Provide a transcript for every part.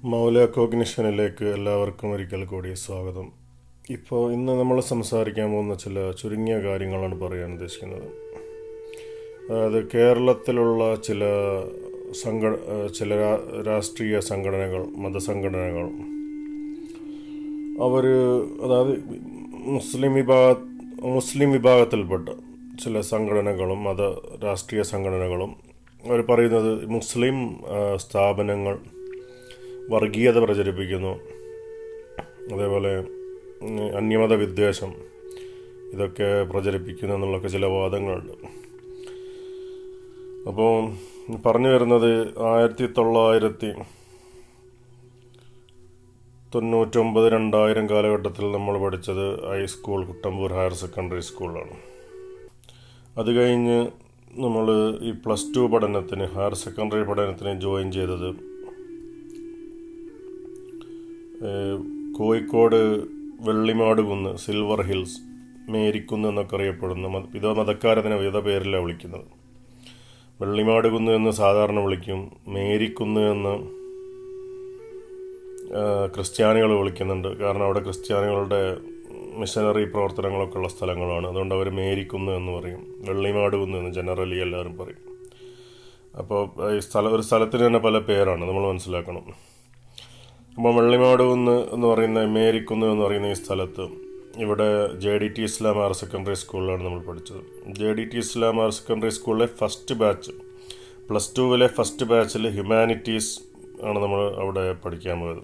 മൗല കോഗ്നിഷനിലേക്ക് എല്ലാവർക്കും ഒരിക്കൽ കൂടി സ്വാഗതം. ഇന്ന് നമ്മൾ സംസാരിക്കാൻ പോകുന്ന ചില ചുരുങ്ങിയ കാര്യങ്ങളാണ് പറയാൻ ഉദ്ദേശിക്കുന്നത്. അതായത് കേരളത്തിലുള്ള ചില രാഷ്ട്രീയ സംഘടനകൾ, മതസംഘടനകൾ, അതായത് മുസ്ലിം വിഭാഗത്തിൽപ്പെട്ട ചില സംഘടനകളും രാഷ്ട്രീയ സംഘടനകളും അവർ പറയുന്നത് മുസ്ലിം സ്ഥാപനങ്ങൾ വർഗീയത പ്രചരിപ്പിക്കുന്നു, അതേപോലെ അന്യമത വിദ്വേഷം ഇതൊക്കെ പ്രചരിപ്പിക്കുന്നു എന്നുള്ളൊക്കെ ചില വാദങ്ങളുണ്ട്. അപ്പോൾ പറഞ്ഞു വരുന്നത് 1999-2000 കാലഘട്ടത്തിൽ നമ്മൾ പഠിച്ചത് ഹൈസ്കൂൾ കുട്ടമ്പൂർ ഹയർ സെക്കൻഡറി സ്കൂളിലാണ്. അത് കഴിഞ്ഞ് നമ്മൾ ഈ +2 പഠനത്തിന്, ഹയർ സെക്കൻഡറി പഠനത്തിന് ജോയിൻ ചെയ്തത് കോഴിക്കോട് വെള്ളിമാടുകുന്ന്, സിൽവർ ഹിൽസ്, മേരിക്കുന്ന് എന്നൊക്കെ അറിയപ്പെടുന്ന മതക്കാരതിനെ വിവിധ പേരിലാണ് വിളിക്കുന്നത്. വെള്ളിമാടുകുന്ന് എന്ന് സാധാരണ വിളിക്കും, മേരിക്കുന്ന് എന്ന് ക്രിസ്ത്യാനികൾ വിളിക്കുന്നുണ്ട്. കാരണം അവിടെ ക്രിസ്ത്യാനികളുടെ മിഷനറി പ്രവർത്തനങ്ങളൊക്കെ ഉള്ള സ്ഥലങ്ങളാണ്. അതുകൊണ്ട് അവർ മേരിക്കുന്ന് എന്ന് പറയും, വെള്ളിമാടുകുന്ന് എന്ന് ജനറലി എല്ലാവരും പറയും. അപ്പോൾ ഒരു സ്ഥലത്തിന് തന്നെ പല പേരാണ്, നമ്മൾ മനസ്സിലാക്കണം. അപ്പോൾ വെള്ളിമാടുകുന്ന് എന്ന് പറയുന്ന, മേരിക്കുന്ന് എന്ന് പറയുന്ന ഈ സ്ഥലത്ത് ഇവിടെ JDT ഇസ്ലാം ഹയർ സെക്കൻഡറി സ്കൂളിലാണ് നമ്മൾ പഠിച്ചത്. JDT ഇസ്ലാം ഹയർ സെക്കൻഡറി സ്കൂളിലെ ഫസ്റ്റ് ബാച്ച്, +2 ഫസ്റ്റ് ബാച്ചിൽ ഹ്യൂമാനിറ്റീസ് ആണ് നമ്മൾ അവിടെ പഠിക്കാൻ പോയത്.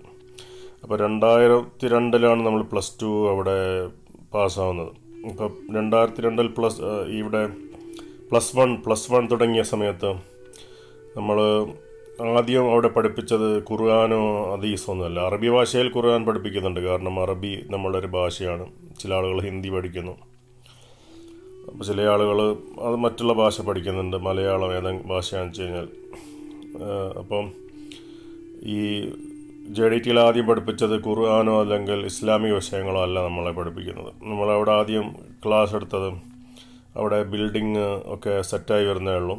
അപ്പോൾ 2002 നമ്മൾ +2 അവിടെ പാസ്സാവുന്നത്. ഇപ്പോൾ 2002 ഇവിടെ +1 തുടങ്ങിയ സമയത്ത് നമ്മൾ ആദ്യം അവിടെ പഠിപ്പിച്ചത് ഖുർആനോ ഹദീസോ ഒന്നുമല്ല. അറബി ഭാഷയിൽ ഖുർആൻ പഠിപ്പിക്കുന്നുണ്ട്, കാരണം അറബി നമ്മളൊരു ഭാഷയാണ്. ചില ആളുകൾ ഹിന്ദി പഠിക്കുന്നു, അപ്പോൾ ചില ആളുകൾ അത് മറ്റുള്ള ഭാഷ പഠിക്കുന്നുണ്ട്, മലയാളം ഏതെങ്കിലും ഭാഷയാണെന്ന് വെച്ച് കഴിഞ്ഞാൽ. അപ്പം ഈ JDTയിൽ ആദ്യം പഠിപ്പിച്ചത് ഖുർആനോ അല്ലെങ്കിൽ ഇസ്ലാമിക വിഷയങ്ങളോ അല്ല നമ്മളെ പഠിപ്പിക്കുന്നത്. നമ്മളവിടെ ആദ്യം ക്ലാസ് എടുത്തത് അവിടെ ബിൽഡിങ് ഒക്കെ സെറ്റായി വരുന്നേ ഉള്ളൂ.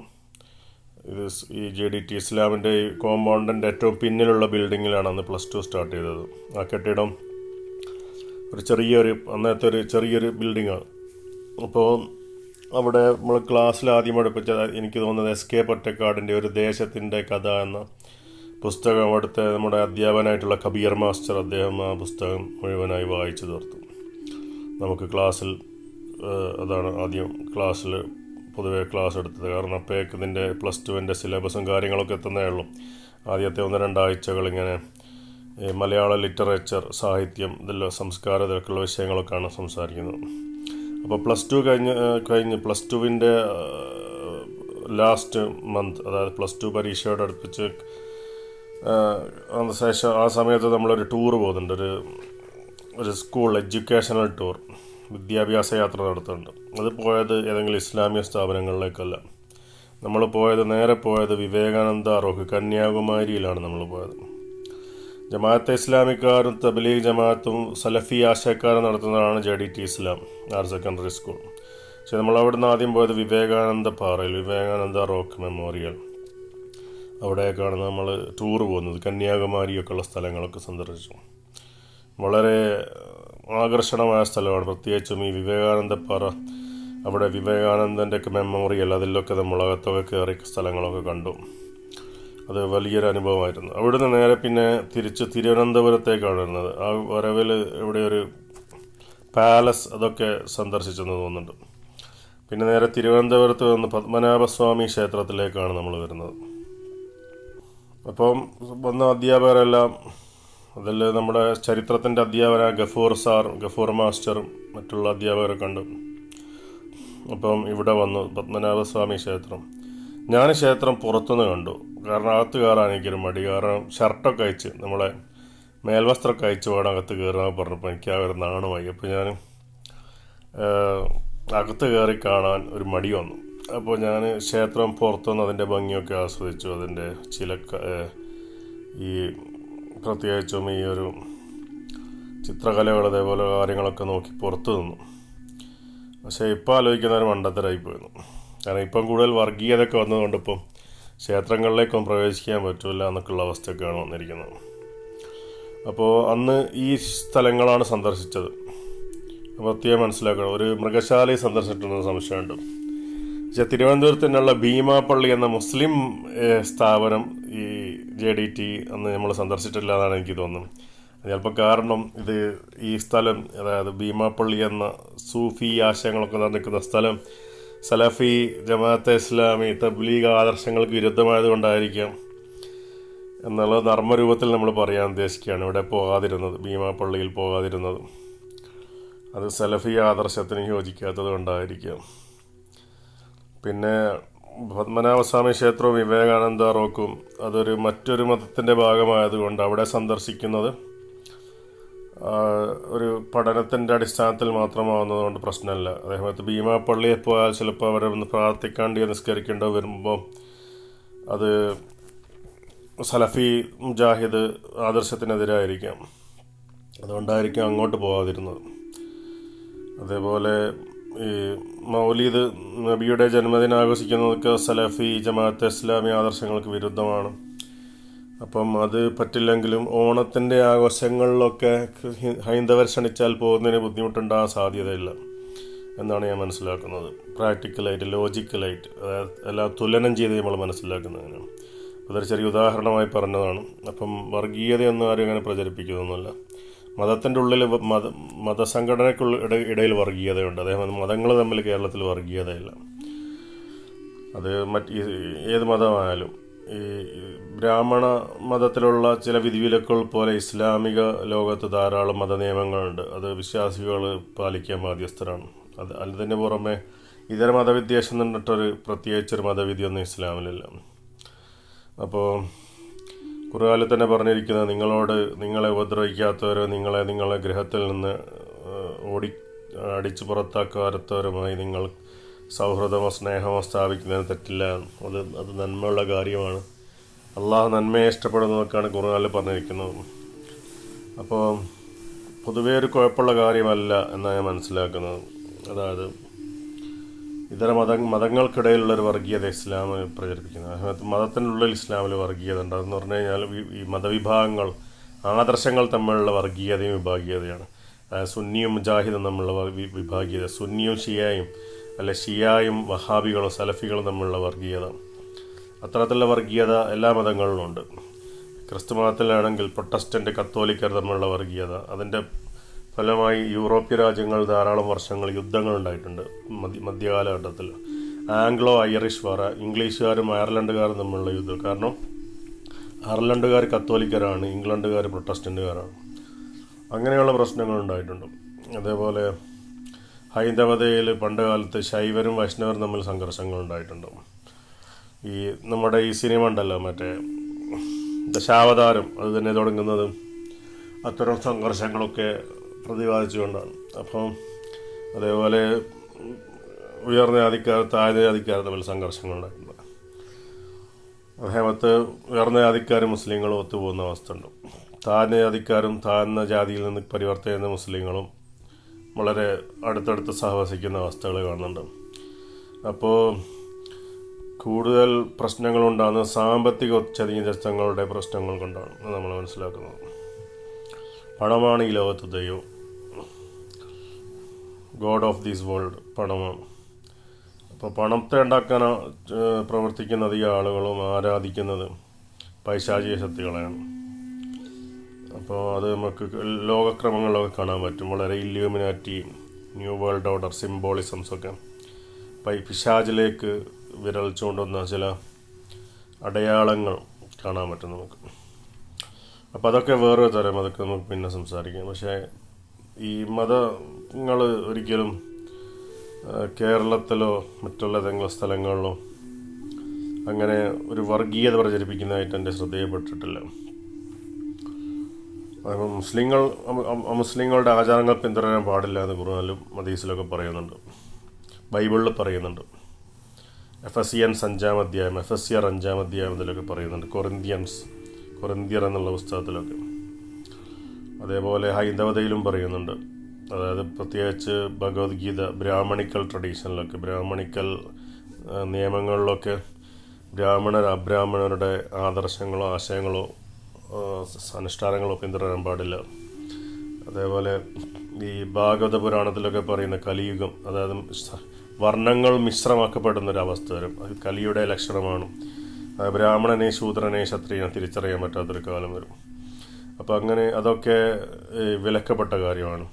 ഈ JDT ഇസ്ലാമിൻ്റെ ഈ കോമ്പൗണ്ടിൻ്റെ ഏറ്റവും പിന്നിലുള്ള ബിൽഡിങ്ങിലാണ് അന്ന് +2 സ്റ്റാർട്ട് ചെയ്തത്. ആ കെട്ടിടം അന്നത്തെ ഒരു ചെറിയൊരു ബിൽഡിങ്ങാണ്. അപ്പോൾ അവിടെ നമ്മൾ ക്ലാസ്സിൽ ആദ്യം പഠിപ്പിച്ച, എനിക്ക് തോന്നുന്നത് SK പൊറ്റക്കാടിൻ്റെ ഒരു ദേശത്തിൻ്റെ കഥ എന്ന പുസ്തകം അവിടുത്തെ നമ്മുടെ അധ്യാപകനായിട്ടുള്ള കബീർ മാസ്റ്റർ, അദ്ദേഹം ആ പുസ്തകം മുഴുവനായി വായിച്ചു തീർത്തു. നമുക്ക് ക്ലാസ്സിൽ അതാണ് ആദ്യം പൊതുവേ ക്ലാസ് എടുത്തത്. കാരണം അപ്പോഴേക്ക് ഇതിൻ്റെ +2 സിലബസും കാര്യങ്ങളൊക്കെ എത്തുന്നേ ഉള്ളൂ. ആദ്യത്തെ 1-2 ആഴ്ചകൾ ഇങ്ങനെ മലയാള ലിറ്ററേച്ചർ, സാഹിത്യം, ഇതെല്ലാം സംസ്കാരം, ഇതൊക്കെയുള്ള വിഷയങ്ങളൊക്കെയാണ് സംസാരിക്കുന്നത്. അപ്പോൾ +2 കഴിഞ്ഞ് +2വിൻ്റെ ലാസ്റ്റ് മന്ത്, അതായത് +2 പരീക്ഷയോട് അടുപ്പിച്ച് ശേഷം ആ സമയത്ത് നമ്മളൊരു ടൂർ പോകുന്നുണ്ട്, ഒരു സ്കൂൾ എഡ്യൂക്കേഷണൽ ടൂർ, വിദ്യാഭ്യാസ യാത്ര നടത്തുന്നുണ്ട്. അത് പോയത് ഏതെങ്കിലും ഇസ്ലാമിക സ്ഥാപനങ്ങളിലേക്കല്ല. നമ്മൾ നേരെ പോയത് വിവേകാനന്ദ റോക്ക്, കന്യാകുമാരിയിലാണ് നമ്മൾ പോയത്. ജമാഅത്തെ ഇസ്ലാമിക്കാരും തബ്ലീഗ് ജമാഅത്തും സലഫി ആശയക്കാരും നടത്തുന്നതാണ് JDT ഇസ്ലാം ഹയർ സെക്കൻഡറി സ്കൂൾ. പക്ഷേ നമ്മളവിടുന്ന് ആദ്യം പോയത് വിവേകാനന്ദ പാറയിൽ, വിവേകാനന്ദ റോക്ക് മെമ്മോറിയൽ, അവിടേക്കാണ് നമ്മൾ ടൂർ പോകുന്നത്. കന്യാകുമാരിയൊക്കെ ഉള്ള സ്ഥലങ്ങളൊക്കെ സന്ദർശിച്ചു. വളരെ ആകർഷണമായ സ്ഥലമാണ്. പ്രത്യേകിച്ചും ഈ വിവേകാനന്ദപ്പാറ, അവിടെ വിവേകാനന്ദൻ്റെ ഒക്കെ മെമ്മോറിയൽ, അതിലൊക്കെ നമ്മളകത്തൊക്കെ കയറി സ്ഥലങ്ങളൊക്കെ കണ്ടു. അത് വലിയൊരു അനുഭവമായിരുന്നു. അവിടുന്ന് നേരെ പിന്നെ തിരിച്ച് തിരുവനന്തപുരത്തേക്കാണ് വരുന്നത്. ആ വരവിൽ ഇവിടെ ഒരു പാലസ്, അതൊക്കെ സന്ദർശിച്ചെന്ന് തോന്നുന്നുണ്ട്. പിന്നെ നേരെ തിരുവനന്തപുരത്ത് വന്ന് പത്മനാഭസ്വാമി ക്ഷേത്രത്തിലേക്കാണ് നമ്മൾ വരുന്നത്. അപ്പം വന്ന അധ്യാപകരെല്ലാം, അതിൽ നമ്മുടെ ചരിത്രത്തിൻ്റെ അധ്യാപകനായ ഗഫൂർ മാസ്റ്ററും മറ്റുള്ള അധ്യാപകരെ കണ്ടു. അപ്പം ഇവിടെ വന്നു പത്മനാഭസ്വാമി ക്ഷേത്രം. ഞാൻ ക്ഷേത്രം പുറത്തുനിന്ന് കണ്ടു, കാരണം അകത്ത് കയറാൻ എനിക്കൊരു മടി. കാരണം ഷർട്ടൊക്കെ അയച്ച്, നമ്മളെ മേൽവസ്ത്രമൊക്കെ അയച്ച് വേണം അകത്ത് കയറാൻ പറഞ്ഞപ്പോൾ എനിക്ക് ആ ഒരു നാണമായി. അപ്പോൾ ഞാൻ അകത്ത് കയറി കാണാൻ ഒരു മടി വന്നു. അപ്പോൾ ഞാൻ ക്ഷേത്രം പുറത്തുനിന്ന് അതിൻ്റെ ഭംഗിയൊക്കെ ആസ്വദിച്ചു. അതിൻ്റെ ഈ പ്രത്യേകിച്ചും ഈ ഒരു ചിത്രകലകൾ, അതേപോലെ കാര്യങ്ങളൊക്കെ നോക്കി പുറത്തു നിന്നു. പക്ഷേ ഇപ്പോൾ ആലോചിക്കുന്ന ഒരു മണ്ടത്തരായി പോയിരുന്നു. കാരണം ഇപ്പം കൂടുതൽ വർഗീയതയൊക്കെ വന്നതുകൊണ്ട് ഇപ്പം ക്ഷേത്രങ്ങളിലേക്കും പ്രവേശിക്കാൻ പറ്റില്ല എന്നൊക്കെയുള്ള അവസ്ഥയൊക്കെയാണ് വന്നിരിക്കുന്നത്. അപ്പോൾ അന്ന് ഈ സ്ഥലങ്ങളാണ് സന്ദർശിച്ചത്. പ്രത്യേകം മനസ്സിലാക്കണം, ഒരു മൃഗശാലയെ സന്ദർശിച്ചിട്ടുണ്ടെന്ന് സംശയമുണ്ട്. പക്ഷേ തിരുവനന്തപുരത്ത് തന്നെയുള്ള ഭീമാപ്പള്ളി എന്ന മുസ്ലിം സ്ഥാപനം ഈ JDT അന്ന് നമ്മൾ സന്ദർശിച്ചിട്ടില്ല എന്നാണ് എനിക്ക് തോന്നുന്നത്. ചിലപ്പോൾ കാരണം ഈ സ്ഥലം, അതായത് ഭീമാപ്പള്ളി എന്ന സൂഫി ആശയങ്ങളൊക്കെ നിൽക്കുന്ന സ്ഥലം സലഫി, ജമാഅത്തെ ഇസ്ലാമി, തബ്ലീഗ് ആദർശങ്ങൾക്ക് വിരുദ്ധമായത് കൊണ്ടായിരിക്കാം എന്നുള്ള നർമ്മരൂപത്തിൽ നമ്മൾ പറയാൻ ഉദ്ദേശിക്കുകയാണ്. ഇവിടെ പോകാതിരുന്നത്, ഭീമാപ്പള്ളിയിൽ പോകാതിരുന്നത് അത് സലഫി ആദർശത്തിന് യോജിക്കാത്തത് കൊണ്ടായിരിക്കാം. പിന്നെ പത്മനാഭസ്വാമി ക്ഷേത്രവും വിവേകാനന്ദ റോക്കും അതൊരു മറ്റൊരു മതത്തിൻ്റെ ഭാഗമായതുകൊണ്ട് അവിടെ സന്ദർശിക്കുന്നത് ഒരു പഠനത്തിൻ്റെ അടിസ്ഥാനത്തിൽ മാത്രമാവുന്നതുകൊണ്ട് പ്രശ്നമല്ല. അതേപോലെ ഭീമാപ്പള്ളിയിൽ പോയാൽ ചിലപ്പോൾ അവരെ ഒന്ന് പ്രാർത്ഥിക്കാണ്ട് നിസ്കരിക്കേണ്ടി വരുമ്പോൾ അത് സലഫി മുജാഹിദ് ആദർശത്തിനെതിരായിരിക്കാം. അതുകൊണ്ടായിരിക്കും അങ്ങോട്ട് പോകാതിരുന്നത്. അതേപോലെ ഈ മൗലീദ്, നബിയുടെ ജന്മദിനം ആഘോഷിക്കുന്നതൊക്കെ സലഫി, ജമാഅത്തെ ഇസ്ലാമി ആദർശങ്ങൾക്ക് വിരുദ്ധമാണ്. അപ്പം അത് പറ്റില്ലെങ്കിലും ഓണത്തിൻ്റെ ആഘോഷങ്ങളിലൊക്കെ ഹൈന്ദവർ ക്ഷണിച്ചാൽ പോകുന്നതിന് ബുദ്ധിമുട്ടുണ്ടാകാൻ സാധ്യതയില്ല എന്നാണ് ഞാൻ മനസ്സിലാക്കുന്നത്. പ്രാക്ടിക്കലായിട്ട്, ലോജിക്കലായിട്ട്, അതായത് എല്ലാം തുലനം ചെയ്ത് നമ്മൾ മനസ്സിലാക്കുന്നതിനാണ്. അതൊരു ചെറിയ ഉദാഹരണമായി പറഞ്ഞതാണ്. അപ്പം വർഗീയതയൊന്നും ആരും അങ്ങനെ പ്രചരിപ്പിക്കുന്നൊന്നുമല്ല. മതത്തിൻ്റെ ഉള്ളിൽ മതസംഘടനയ്ക്കുള്ള ഇടയിൽ വർഗീയതയുണ്ട്. അതേപോലെ മതങ്ങൾ തമ്മിൽ കേരളത്തിൽ വർഗീയതയില്ല. അത് ഏത് മതമായാലും ഈ ബ്രാഹ്മണ മതത്തിലുള്ള ചില വിധിവിലക്കുകൾ പോലെ ഇസ്ലാമിക ലോകത്ത് ധാരാളം മതനിയമങ്ങളുണ്ട്. അത് വിശ്വാസികൾ പാലിക്കാൻ ബാധ്യസ്ഥരാണ്. അതിന് പുറമെ ഇതര മതവിദ്വേഷം എന്നിട്ടൊരു പ്രത്യേകിച്ചൊരു മതവിധിയൊന്നും ഇസ്ലാമിലില്ല. അപ്പോൾ ഖുർആനിൽ തന്നെ പറഞ്ഞിരിക്കുന്നത്, നിങ്ങളെ ഉപദ്രവിക്കാത്തവരോ നിങ്ങളെ ഗൃഹത്തിൽ നിന്ന് അടിച്ചു പുറത്താക്കാത്തവരുമായി നിങ്ങൾ സൗഹൃദമോ സ്നേഹമോ സ്ഥാപിക്കുന്നതിന് തെറ്റില്ല. അത് നന്മയുള്ള കാര്യമാണ്. അള്ളാഹു നന്മയെ ഇഷ്ടപ്പെടുന്നതൊക്കെയാണ് ഖുർആനിൽ പറഞ്ഞിരിക്കുന്നത്. അപ്പോൾ പൊതുവേ ഒരു കുഴപ്പമുള്ള കാര്യമല്ല എന്നാണ് ഞാൻ മനസ്സിലാക്കുന്നത്. അതായത് ഇതര മതങ്ങൾക്കിടയിലുള്ളൊരു വർഗീയത ഇസ്ലാം പ്രചരിപ്പിക്കുന്നത്. മതത്തിനുള്ളിൽ ഇസ്ലാമിൽ വർഗീയത ഉണ്ട്. അതെന്ന് പറഞ്ഞു കഴിഞ്ഞാൽ ഈ മതവിഭാഗങ്ങൾ, ആദർശങ്ങൾ തമ്മിലുള്ള വർഗീയതയും വിഭാഗീയതയാണ്. സുന്നിയും മുജാഹിദും തമ്മിലുള്ള വിഭാഗീയത, സുന്നിയും ഷിയായും അല്ലെ ഷിയായും വഹാബികളും സലഫികളും തമ്മിലുള്ള വർഗീയത, അത്തരത്തിലുള്ള വർഗീയത എല്ലാ മതങ്ങളിലും ഉണ്ട്. ക്രിസ്തു മതത്തിലാണെങ്കിൽ പ്രൊട്ടസ്റ്റൻ്റ്, കത്തോലിക്കർ തമ്മിലുള്ള വർഗീയത, അതിൻ്റെ ഫലമായി യൂറോപ്യ രാജ്യങ്ങൾ ധാരാളം വർഷങ്ങൾ യുദ്ധങ്ങൾ ഉണ്ടായിട്ടുണ്ട്. മധ്യകാലഘട്ടത്തിൽ ആംഗ്ലോ ഐറിഷ് വാർ, ഇംഗ്ലീഷുകാരും അയർലൻഡുകാരും തമ്മിലുള്ള യുദ്ധം. കാരണം അയർലൻഡുകാർ കത്തോലിക്കരാണ്, ഇംഗ്ലണ്ടുകാർ പ്രൊട്ടസ്റ്റൻ്റുകാരാണ്. അങ്ങനെയുള്ള പ്രശ്നങ്ങൾ ഉണ്ടായിട്ടുണ്ട്. അതേപോലെ ഹൈന്ദവതയിൽ പണ്ട് കാലത്ത് ശൈവരും വൈഷ്ണവരും തമ്മിൽ സംഘർഷങ്ങൾ ഉണ്ടായിട്ടുണ്ട്. ഈ നമ്മുടെ ഈ സിനിമ ഉണ്ടല്ലോ, മറ്റേ ദശാവതാരം, അത് തന്നെ തുടങ്ങുന്നത് അത്തരം സംഘർഷങ്ങളൊക്കെ പ്രതിപാദിച്ചുകൊണ്ടാണ്. അപ്പം അതേപോലെ ഉയർന്ന ജാതിക്കാർ താഴ്ന്ന ജാതിക്കാർ തമ്മിൽ സംഘർഷങ്ങളുണ്ടായിട്ടുണ്ട്. അതേമത്ത് ഉയർന്ന ജാതിക്കാരും മുസ്ലിങ്ങളും ഒത്തുപോകുന്ന അവസ്ഥ ഉണ്ട്. താഴ്ന്ന ജാതിക്കാരും താഴ്ന്ന ജാതിയിൽ നിന്ന് പരിവർത്തനം ചെയ്യുന്ന മുസ്ലിങ്ങളും വളരെ അടുത്തടുത്ത് സഹവസിക്കുന്ന അവസ്ഥകൾ കാണുന്നുണ്ട്. അപ്പോൾ കൂടുതൽ പ്രശ്നങ്ങളുണ്ടാകുന്നത് സാമ്പത്തിക ഒച്ചനീചത്വങ്ങളുടെ പ്രശ്നങ്ങൾ കൊണ്ടാണ് നമ്മൾ മനസ്സിലാക്കുന്നത്. പണമാണ് ഈ ലോകത്ത് ദൈവം, ഗോഡ് ഓഫ് ദിസ് വേൾഡ് പണമാണ്. അപ്പോൾ പണത്തെ ഉണ്ടാക്കാൻ പ്രവർത്തിക്കുന്ന ഈ ആളുകളും ആരാധിക്കുന്നത് പൈശാചിക ശക്തികളെയാണ്. അപ്പോൾ അത് നമുക്ക് ലോകക്രമങ്ങളിലൊക്കെ കാണാൻ പറ്റും. വളരെ ഇല്യൂമിനാറ്റി, ന്യൂ വേൾഡ് ഓർഡർ സിംബോളിസംസൊക്കെ പിശാചിലേക്ക് വിരൽ ചൂണ്ടുന്ന ചില അടയാളങ്ങൾ കാണാൻ പറ്റും നമുക്ക്. അപ്പോൾ അതൊക്കെ വേറൊരു തരം, അതൊക്കെ നമുക്ക് പിന്നെ സംസാരിക്കാം. പക്ഷേ ഈ മതങ്ങൾ ഒരിക്കലും കേരളത്തിലോ മറ്റുള്ള ഏതെങ്കിലും സ്ഥലങ്ങളിലോ അങ്ങനെ ഒരു വർഗീയത പ്രചരിപ്പിക്കുന്നതായിട്ട് എൻ്റെ ശ്രദ്ധയിൽപ്പെട്ടിട്ടില്ല. അപ്പോൾ മുസ്ലിങ്ങളുടെ ആചാരങ്ങൾ പിന്തുടരാൻ പാടില്ല എന്ന് ഖുർആനിലും ഹദീസിലൊക്കെ പറയുന്നുണ്ട്, ബൈബിളിൽ പറയുന്നുണ്ട്. എഫെസിയൻസ് 5-ാം അധ്യായം, എഫെസ്യർ 5-ാം അധ്യായം ഇതിലൊക്കെ പറയുന്നുണ്ട്, കൊറിന്ത്യർ എന്നുള്ള പുസ്തകത്തിലൊക്കെ. അതേപോലെ ഹൈന്ദവതയിലും പറയുന്നുണ്ട്. അതായത് പ്രത്യേകിച്ച് ഭഗവത്ഗീത, ബ്രാഹ്മണിക്കൽ ട്രഡീഷനിലൊക്കെ, ബ്രാഹ്മണിക്കൽ നിയമങ്ങളിലൊക്കെ ബ്രാഹ്മണർ അബ്രാഹ്മണരുടെ ആദർശങ്ങളോ ആശയങ്ങളോ അനുഷ്ഠാനങ്ങളോ പിന്തുടരാൻ പാടില്ല. അതേപോലെ ഈ ഭാഗവത പുരാണത്തിലൊക്കെ പറയുന്ന കലിയുഗം, അതായത് വർണ്ണങ്ങൾ മിശ്രമാക്കപ്പെടുന്നൊരവസ്ഥ വരും. അത് കലിയുടെ ലക്ഷണമാണ്. ബ്രാഹ്മണനെ ശൂദ്രനെ ക്ഷത്രിയനെ തിരിച്ചറിയാൻ പറ്റാത്തൊരു കാലം വരും. അപ്പോൾ അങ്ങനെ അതൊക്കെ വിലക്കപ്പെട്ട കാര്യമാണ്.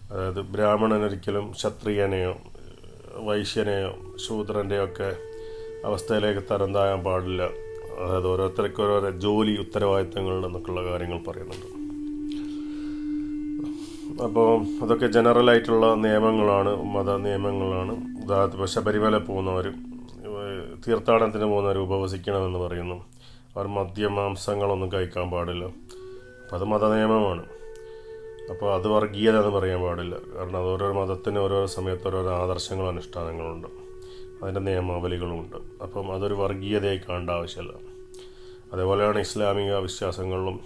അതായത് ബ്രാഹ്മണനൊരിക്കലും ക്ഷത്രിയനെയോ വൈശ്യനെയോ ശൂദ്രൻ്റെയോ ഒക്കെ അവസ്ഥയിലേക്ക് തരം താഴാൻ പാടില്ല. അതായത് ഓരോരുത്തർക്ക് ഓരോ ജോലി ഉത്തരവാദിത്തങ്ങൾ എന്നൊക്കെയുള്ള കാര്യങ്ങൾ പറയുന്നുണ്ട്. അപ്പോൾ അതൊക്കെ ജനറലായിട്ടുള്ള നിയമങ്ങളാണ്, മത നിയമങ്ങളാണ്. ഉദാഹരണത്തിന് ഇപ്പോൾ ശബരിമല പോകുന്നവർ, തീർത്ഥാടനത്തിന് പോകുന്നവർ ഉപവസിക്കണമെന്ന് പറയുന്നു. അവർ മദ്യമാംസങ്ങളൊന്നും കഴിക്കാൻ പാടില്ല. അപ്പോൾ അത് മത നിയമമാണ്. അപ്പോൾ അത് വർഗീയത എന്ന് പറയാൻ പാടില്ല. കാരണം അത് ഓരോ മതത്തിന് ഓരോ സമയത്ത് ഓരോ ആദർശങ്ങളും അനുഷ്ഠാനങ്ങളുണ്ട്, അതിൻ്റെ നിയമാവലികളുമുണ്ട്. അപ്പം അതൊരു വർഗീയതയായി കാണേണ്ട ആവശ്യമില്ല. അതേപോലെയാണ് ഇസ്ലാമിക വിശ്വാസങ്ങളിലും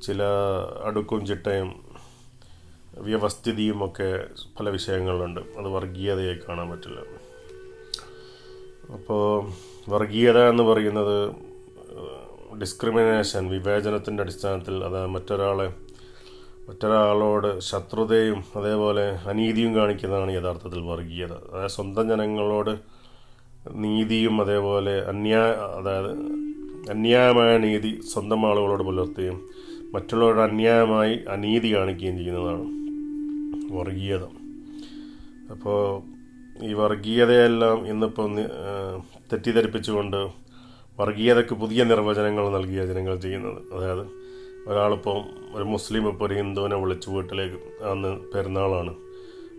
ചില അടുക്കും ചിട്ടയും വ്യവസ്ഥിതിയും ഒക്കെ പല വിഷയങ്ങളുണ്ട്. അത് വർഗീയതയായി കാണാൻ പറ്റില്ല. അപ്പോൾ വർഗീയത എന്ന് പറയുന്നത് ഡിസ്ക്രിമിനേഷൻ, വിവേചനത്തിൻ്റെ അടിസ്ഥാനത്തിൽ, അതായത് മറ്റൊരാളോട് ശത്രുതയും അതേപോലെ അനീതിയും കാണിക്കുന്നതാണ് യഥാർത്ഥത്തിൽ വർഗീയത. അതായത് സ്വന്തം ജനങ്ങളോട് നീതിയും അതേപോലെ അന്യായമായ നീതി സ്വന്തം ആളുകളോട് പുലർത്തുകയും മറ്റുള്ളവരുടെ അന്യായമായി അനീതി കാണിക്കുകയും ചെയ്യുന്നതാണ് വർഗീയത. അപ്പോൾ ഈ വർഗീയതയെല്ലാം ഇന്നിപ്പോൾ തെറ്റിദ്ധരിപ്പിച്ചുകൊണ്ട് വർഗീയതയ്ക്ക് പുതിയ നിർവചനങ്ങൾ നൽകിയ ജനങ്ങൾ ചെയ്യുന്നത്. അതായത് ഒരാളിപ്പോൾ ഒരു മുസ്ലിം ഇപ്പോൾ ഒരു ഹിന്ദുവിനെ വിളിച്ച് വീട്ടിലേക്ക്, അന്ന് പെരുന്നാളാണ്,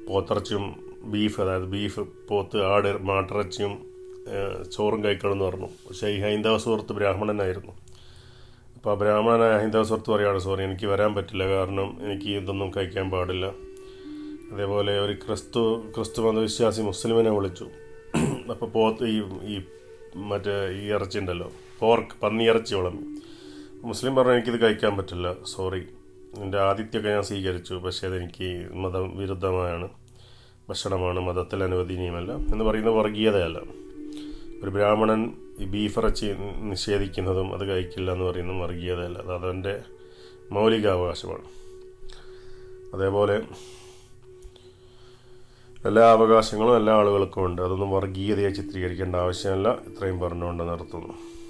പോത്തിറച്ചിയും ബീഫ്, അതായത് ബീഫ്, പോത്ത്, ആട്, മാട്ടിറച്ചിയും ചോറും കഴിക്കണമെന്ന് പറഞ്ഞു. പക്ഷേ ഈ ഹൈന്ദവ സുഹൃത്ത് ബ്രാഹ്മണനായിരുന്നു. അപ്പോൾ ആ ബ്രാഹ്മണനായ ഹൈന്ദവ സുഹൃത്ത് പറയുകയാണ്, സോറി എനിക്ക് വരാൻ പറ്റില്ല, കാരണം എനിക്ക് ഇതൊന്നും കഴിക്കാൻ പാടില്ല. അതേപോലെ ഒരു ക്രിസ്തു മതവിശ്വാസി മുസ്ലിമിനെ വിളിച്ചു. അപ്പോൾ പോത്ത് ഈ മറ്റേ ഈ ഇറച്ചി ഉണ്ടല്ലോ, പന്നി ഇറച്ചി വിളമ്പി. മുസ്ലിം പറഞ്ഞു എനിക്കിത് കഴിക്കാൻ പറ്റില്ല, സോറി, എൻ്റെ ആതിഥ്യമൊക്കെ ഞാൻ സ്വീകരിച്ചു, പക്ഷേ അതെനിക്ക് മതവിരുദ്ധമാണ്, ഭക്ഷണമാണ്, മതത്തിൽ അനുവദനീയമല്ല എന്ന് പറയുന്ന വർഗീയതയല്ല. ഒരു ബ്രാഹ്മണൻ ഈ ബീഫ് ഇറച്ചി നിഷേധിക്കുന്നതും അത് കഴിക്കില്ല എന്ന് പറയുന്നതും വർഗീയതയല്ല, അത് അവൻ്റെ മൗലികാവകാശമാണ്. അതേപോലെ എല്ലാ അവകാശങ്ങളും എല്ലാ ആളുകൾക്കും ഉണ്ട്. അതൊന്നും വർഗീയതയെ ചിത്രീകരിക്കേണ്ട ആവശ്യമില്ല. ഇത്രയും പറഞ്ഞുകൊണ്ട് നിർത്തുന്നു.